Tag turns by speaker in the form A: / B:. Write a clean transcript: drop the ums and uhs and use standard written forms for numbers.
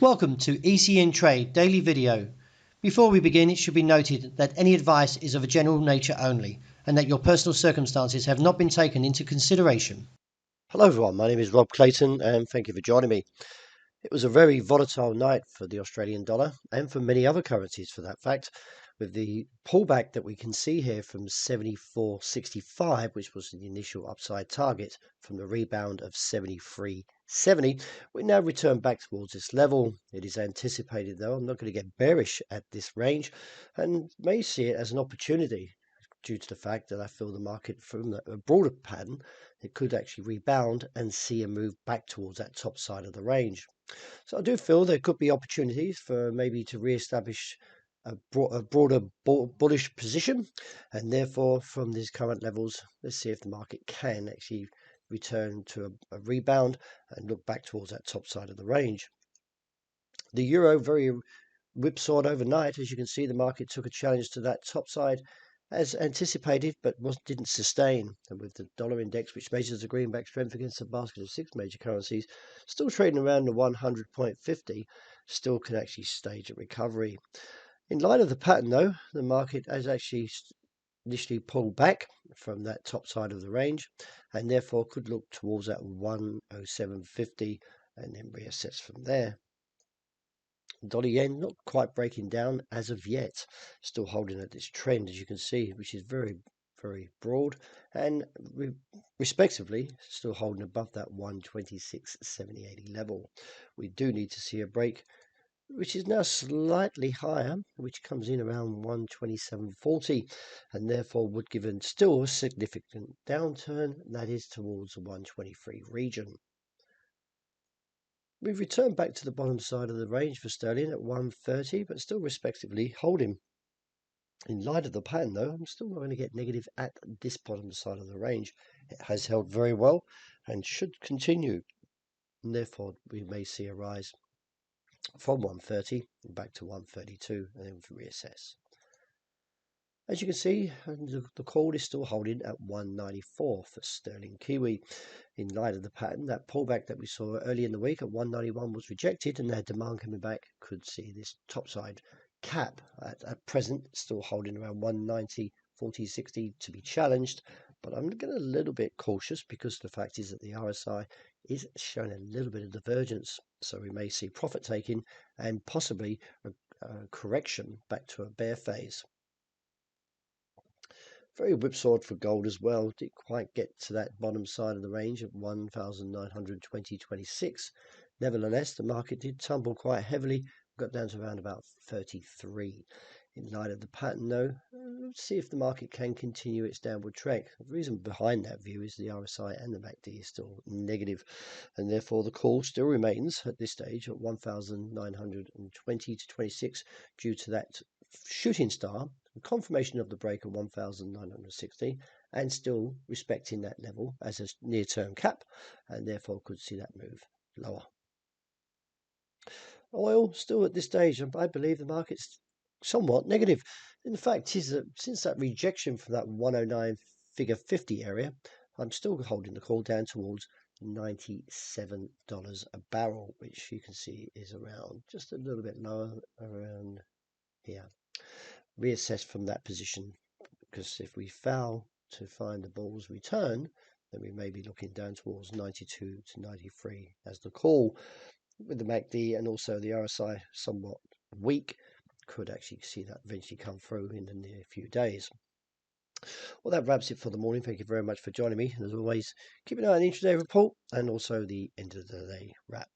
A: Welcome to ECNTRADE daily video. Before we begin, it should be noted that any advice is of a general nature only and that your personal circumstances have not been taken into consideration.
B: Hello everyone, my name is Rob Clayton and thank you for joining me. It was a very volatile night for the Australian dollar and for many other currencies for that fact, with the pullback that we can see here from 74.65, which was the initial upside target, from the rebound of 73.70. We now return back towards this level. It is anticipated, though, I'm not going to get bearish at this range and may see it as an opportunity due to the fact that I feel the market from a broader pattern, it could actually rebound and see a move back towards that top side of the range. So I do feel there could be opportunities for maybe to re-establish a broader bullish position, and therefore from these current levels, let's see if the market can actually return to a rebound and look back towards that top side of the range. The euro very whipsawed overnight. As you can see, the market took a challenge to that top side as anticipated, but didn't sustain. And with the dollar index, which measures the greenback strength against a basket of 6 major currencies, still trading around the 100.50, still can actually stage a recovery. In light of the pattern, though, the market has actually initially pulled back from that top side of the range and therefore could look towards that 107.50 and then reassess from there. Dollar yen not quite breaking down as of yet, still holding at this trend, as you can see, which is very, very broad, and respectively still holding above that 126.7080 level. We do need to see a break, which is now slightly higher, which comes in around 127.40, and therefore would give it still a significant downturn, and that is towards the 123 region. We've returned back to the bottom side of the range for sterling at 130, but still respectively holding. In light of the pattern, though, I'm still not going to get negative at this bottom side of the range. It has held very well and should continue. And therefore, we may see a rise from 130 back to 132 and then reassess. As you can see, the call is still holding at 194 for sterling Kiwi. In light of the pattern, that pullback that we saw early in the week at 191 was rejected, and that demand coming back could see this topside cap at present still holding around 190, 40, 60 to be challenged. But I'm getting a little bit cautious because the fact is that the RSI is showing a little bit of divergence. So we may see profit taking and possibly a correction back to a bear phase. Very whipsawed for gold as well. Didn't quite get to that bottom side of the range at 1,920.26. Nevertheless, the market did tumble quite heavily, got down to around about 33. In light of the pattern, though, let's see if the market can continue its downward trek. The reason behind that view is the RSI and the MACD is still negative, and therefore the call still remains at this stage at 1,920 to 26 due to that shooting star, confirmation of the break of 1,960, and still respecting that level as a near-term cap, and therefore could see that move lower. Oil still at this stage, I believe the market's somewhat negative. And the fact is that since that rejection from that 109 figure 50 area, I'm still holding the call down towards $97 a barrel, which you can see is around just a little bit lower around here. Reassess from that position, because if we fail to find the bull's return, then we may be looking down towards 92 to 93 as the call. With the MACD and also the RSI somewhat weak, could actually see that eventually come through in the near few days. Well, that wraps it for the morning. Thank you very much for joining me. And as always, keep an eye on the intraday report and also the end of the day wrap.